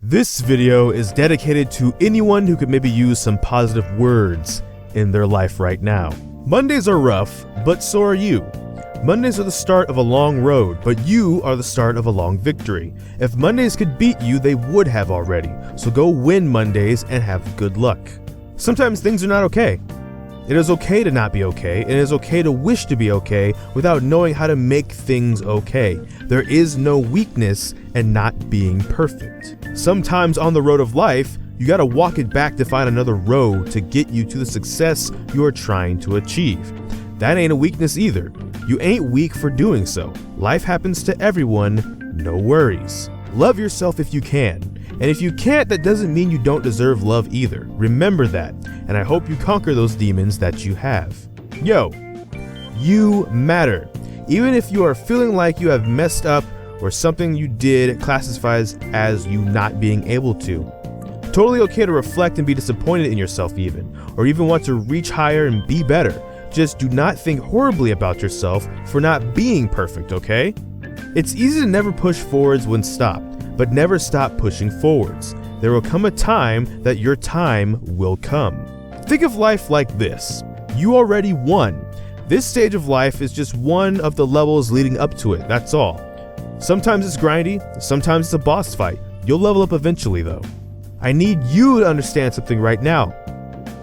This video is dedicated to anyone who could maybe use some positive words in their life right now. Mondays are rough, but so are you. Mondays are the start of a long road, but you are the start of a long victory. If Mondays could beat you, they would have already. So go win Mondays and have good luck. Sometimes things are not okay. It is okay to not be okay. It is okay to wish to be okay without knowing how to make things okay. There is no weakness in not being perfect. Sometimes on the road of life, you gotta walk it back to find another road to get you to the success you are trying to achieve. That ain't a weakness either. You ain't weak for doing so. Life happens to everyone, no worries. Love yourself if you can. And if you can't, that doesn't mean you don't deserve love either. Remember that, and I hope you conquer those demons that you have. Yo, you matter. Even if you are feeling like you have messed up or something you did classifies as you not being able to. Totally okay to reflect and be disappointed in yourself or even want to reach higher and be better. Just do not think horribly about yourself for not being perfect, okay? It's easy to never push forwards when stopped, but never stop pushing forwards. There will come a time that your time will come. Think of life like this. You already won. This stage of life is just one of the levels leading up to it, that's all. Sometimes it's grindy, sometimes it's a boss fight. You'll level up eventually though. I need you to understand something right now.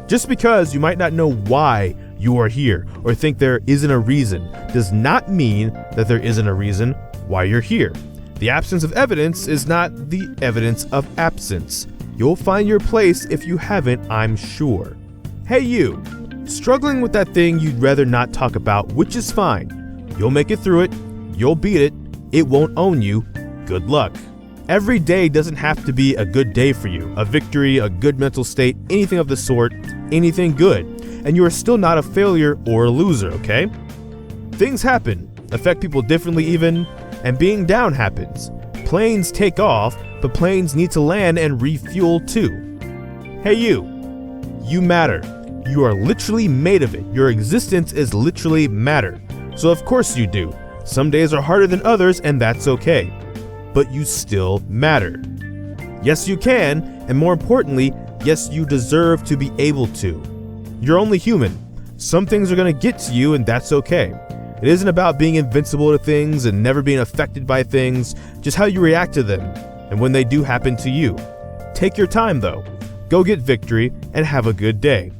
Just because you might not know why you are here or think there isn't a reason does not mean that there isn't a reason why you're here. The absence of evidence is not the evidence of absence. You'll find your place if you haven't, I'm sure. Hey you, struggling with that thing you'd rather not talk about, which is fine. You'll make it through it, you'll beat it, it won't own you, good luck. Every day doesn't have to be a good day for you, a victory, a good mental state, anything of the sort, anything good. And you are still not a failure or a loser, okay? Things happen, affect people differently even, and being down happens. Planes take off, but planes need to land and refuel too. Hey you matter. You are literally made of it. Your existence is literally matter. So of course you do. Some days are harder than others and that's okay. But you still matter. Yes you can, and more importantly, yes you deserve to be able to. You're only human. Some things are gonna get to you and that's okay. It isn't about being invincible to things and never being affected by things, just how you react to them and when they do happen to you. Take your time though. Go get victory and have a good day.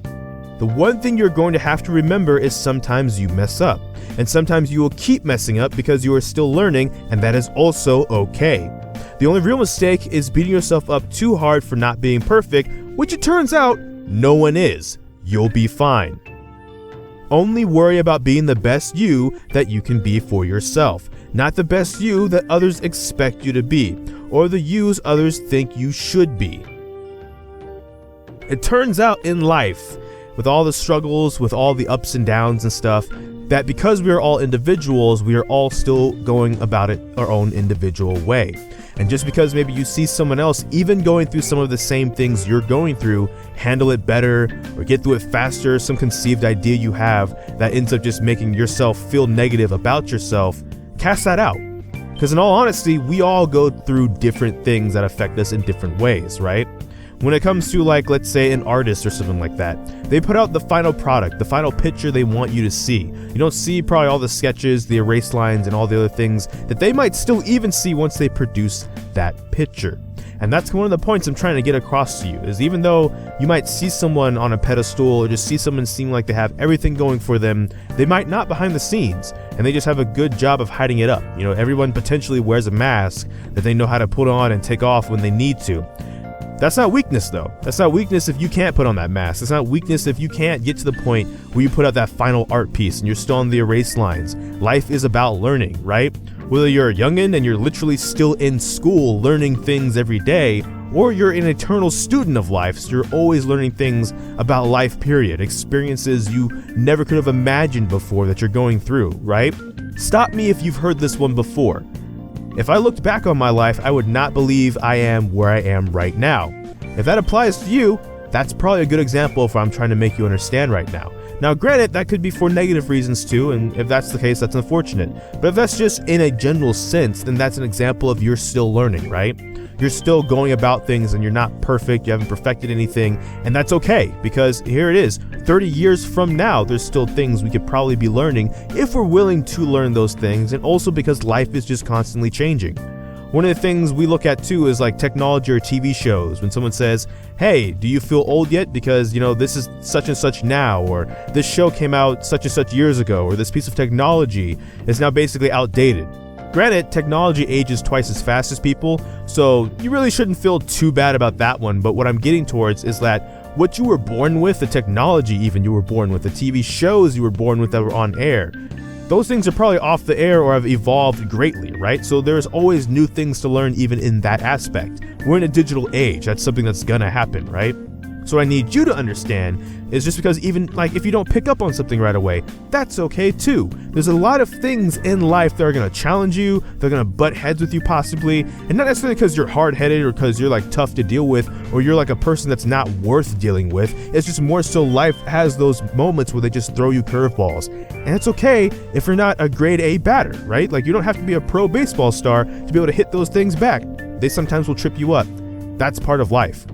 The one thing you're going to have to remember is sometimes you mess up, and sometimes you will keep messing up because you are still learning, and that is also okay. The only real mistake is beating yourself up too hard for not being perfect, which it turns out no one is. You'll be fine. Only worry about being the best you that you can be for yourself, not the best you that others expect you to be, or the yous others think you should be. It turns out in life, with all the struggles, with all the ups and downs and stuff, that because we are all individuals, we are all still going about it our own individual way. And just because maybe you see someone else even going through some of the same things you're going through, handle it better or get through it faster, some conceived idea you have that ends up just making yourself feel negative about yourself, cast that out. Because in all honesty, we all go through different things that affect us in different ways, right? When it comes to, like, let's say an artist or something like that, they put out the final product, the final picture they want you to see. You don't see probably all the sketches, the erase lines, and all the other things that they might still even see once they produce that picture. And that's one of the points I'm trying to get across to you, is even though you might see someone on a pedestal or just see someone seem like they have everything going for them, they might not behind the scenes, and they just have a good job of hiding it up. You know, everyone potentially wears a mask that they know how to put on and take off when they need to. That's not weakness though. That's not weakness if you can't put on that mask. It's not weakness if you can't get to the point where you put out that final art piece and you're still on the erase lines. Life is about learning, right? Whether you're a youngin' and you're literally still in school learning things every day, or you're an eternal student of life, so you're always learning things about life, period. Experiences you never could have imagined before that you're going through, right? Stop me if you've heard this one before. If I looked back on my life, I would not believe I am where I am right now. If that applies to you, that's probably a good example of what I'm trying to make you understand right now. Now, granted, that could be for negative reasons too, and if that's the case, that's unfortunate. But if that's just in a general sense, then that's an example of you're still learning, right? you're still going about things and you're not perfect, you haven't perfected anything, and that's okay, because here it is, 30 years from now, there's still things we could probably be learning if we're willing to learn those things, and also because life is just constantly changing. One of the things we look at too is like technology or TV shows. When someone says, hey, do you feel old yet? Because, this is such and such now, or this show came out such and such years ago, or this piece of technology is now basically outdated. Granted, technology ages twice as fast as people, so you really shouldn't feel too bad about that one, but what I'm getting towards is that what you were born with, the technology even you were born with, the TV shows you were born with that were on air, those things are probably off the air or have evolved greatly, right? So there's always new things to learn even in that aspect. We're in a digital age. That's something that's gonna happen, right? So what I need you to understand is just because even like if you don't pick up on something right away, that's okay too. There's a lot of things in life that are gonna challenge you, they're gonna butt heads with you possibly, and not necessarily because you're hard-headed or because you're like tough to deal with or you're like a person that's not worth dealing with. It's just more so life has those moments where they just throw you curveballs. And it's okay if you're not a grade A batter, right? Like you don't have to be a pro baseball star to be able to hit those things back. They sometimes will trip you up. That's part of life.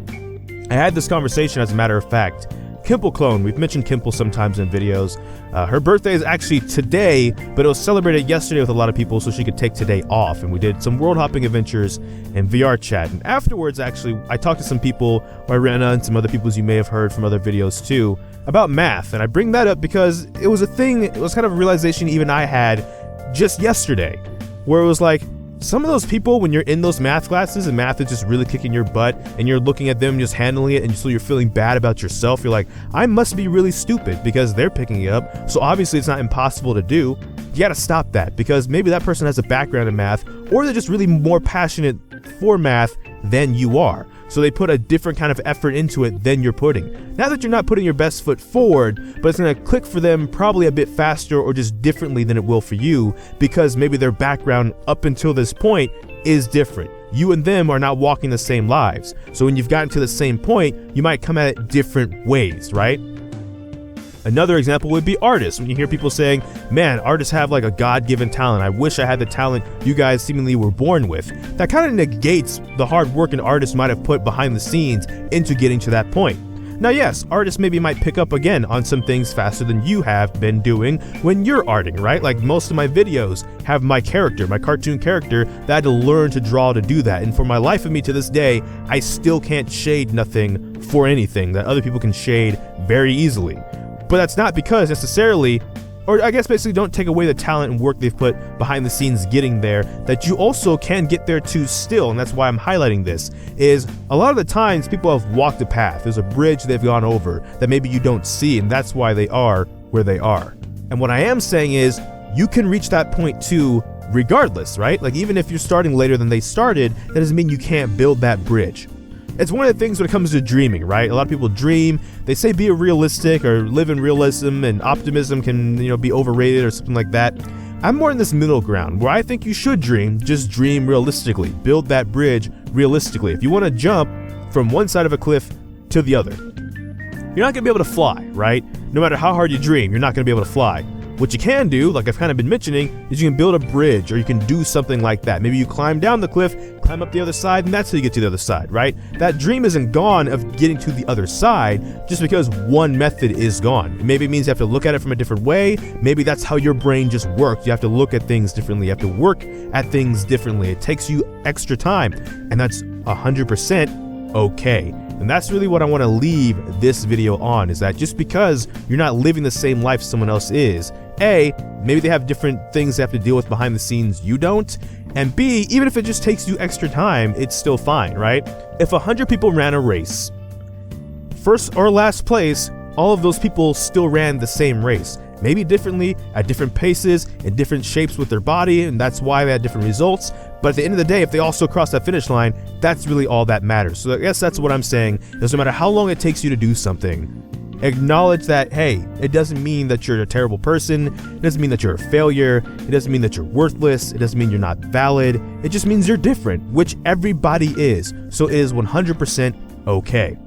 I had this conversation, as a matter of fact. Kimple Clone, we've mentioned Kimple sometimes in videos. Her birthday is actually today, but it was celebrated yesterday with a lot of people so she could take today off. And we did some world hopping adventures and VR chat. And afterwards, actually, I talked to some people, Irena and some other people you may have heard from other videos too, about math. And I bring that up because it was a thing, it was kind of a realization even I had just yesterday, where it was like, some of those people, when you're in those math classes and math is just really kicking your butt and you're looking at them just handling it and so you're feeling bad about yourself, you're like, I must be really stupid because they're picking it up, so obviously it's not impossible to do. You gotta stop that, because maybe that person has a background in math or they're just really more passionate for math than you are. So they put a different kind of effort into it than you're putting. Not that you're not putting your best foot forward, but it's gonna click for them probably a bit faster or just differently than it will for you, because maybe their background up until this point is different. You and them are not walking the same lives. So when you've gotten to the same point, you might come at it different ways, right? Another example would be artists. When you hear people saying, man, artists have like a God-given talent. I wish I had the talent you guys seemingly were born with. That kind of negates the hard work an artist might have put behind the scenes into getting to that point. Now yes, artists maybe might pick up again on some things faster than you have been doing when you're arting, right? Like most of my videos have my character, my cartoon character, that I had to learn to draw to do that. And for my life of me to this day, I still can't shade nothing for anything that other people can shade very easily. But that's not because necessarily, or I guess basically don't take away the talent and work they've put behind the scenes getting there, that you also can get there too still. And that's why I'm highlighting this, is a lot of the times people have walked a path. There's a bridge they've gone over that maybe you don't see, and that's why they are where they are. And what I am saying is you can reach that point too regardless, right? Like even if you're starting later than they started, that doesn't mean you can't build that bridge. It's one of the things when it comes to dreaming, right? A lot of people dream, they say be realistic or live in realism, and optimism can, be overrated or something like that. I'm more in this middle ground where I think you should dream, just dream realistically. Build that bridge realistically. If you want to jump from one side of a cliff to the other, you're not going to be able to fly, right? No matter how hard you dream, you're not going to be able to fly. What you can do, like I've kind of been mentioning, is you can build a bridge, or you can do something like that. Maybe you climb down the cliff, climb up the other side, and that's how you get to the other side, right? That dream isn't gone of getting to the other side just because one method is gone. Maybe it means you have to look at it from a different way. Maybe that's how your brain just works. You have to look at things differently. You have to work at things differently. It takes you extra time, and that's 100% okay. And that's really what I want to leave this video on, is that just because you're not living the same life someone else is, A, maybe they have different things they have to deal with behind the scenes you don't, and B, even if it just takes you extra time, it's still fine, right? If 100 people ran a race, first or last place, all of those people still ran the same race. Maybe differently, at different paces, in different shapes with their body, and that's why they had different results. But at the end of the day, if they all still cross that finish line, that's really all that matters. So I guess that's what I'm saying, is no matter how long it takes you to do something, acknowledge that, hey, it doesn't mean that you're a terrible person, it doesn't mean that you're a failure, it doesn't mean that you're worthless, it doesn't mean you're not valid, it just means you're different, which everybody is. So it is 100% okay.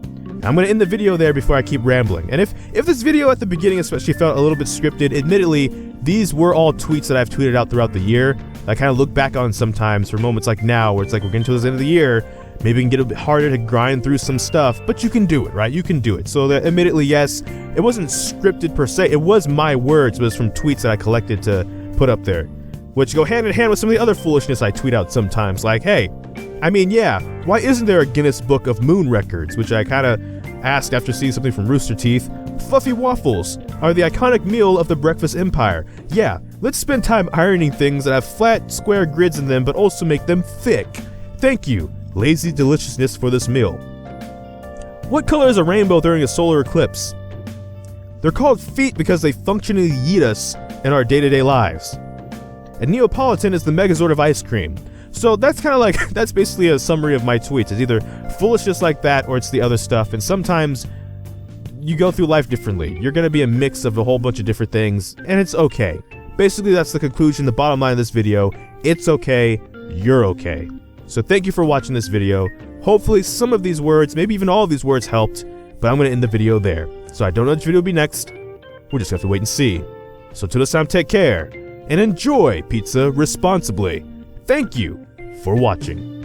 I'm going to end the video there before I keep rambling. And if this video at the beginning especially felt a little bit scripted, admittedly, these were all tweets that I've tweeted out throughout the year. I kind of look back on sometimes for moments like now where it's like we're getting to the end of the year. Maybe it can get a bit harder to grind through some stuff, but you can do it, right? You can do it. So that, admittedly, yes, it wasn't scripted per se. It was my words, but it was from tweets that I collected to put up there, which go hand in hand with some of the other foolishness I tweet out sometimes. Like, hey, I mean, yeah, why isn't there a Guinness Book of Moon Records? Which I kind of asked after seeing something from Rooster Teeth. Fluffy waffles are the iconic meal of the breakfast empire. Yeah, let's spend time ironing things that have flat, square grids in them, but also make them thick. Thank you, lazy deliciousness, for this meal. What color is a rainbow during a solar eclipse? They're called feet because they functionally yeet us in our day-to-day lives. A Neapolitan is the Megazord of ice cream. So that's kind of like, that's basically a summary of my tweets. It's either foolishness like that or it's the other stuff. And sometimes you go through life differently. You're going to be a mix of a whole bunch of different things, and it's okay. Basically, that's the conclusion, the bottom line of this video. It's okay. You're okay. So thank you for watching this video. Hopefully some of these words, maybe even all of these words helped, but I'm going to end the video there. So I don't know which video will be next. We'll just have to wait and see. So till this time, take care and enjoy pizza responsibly. Thank you for watching.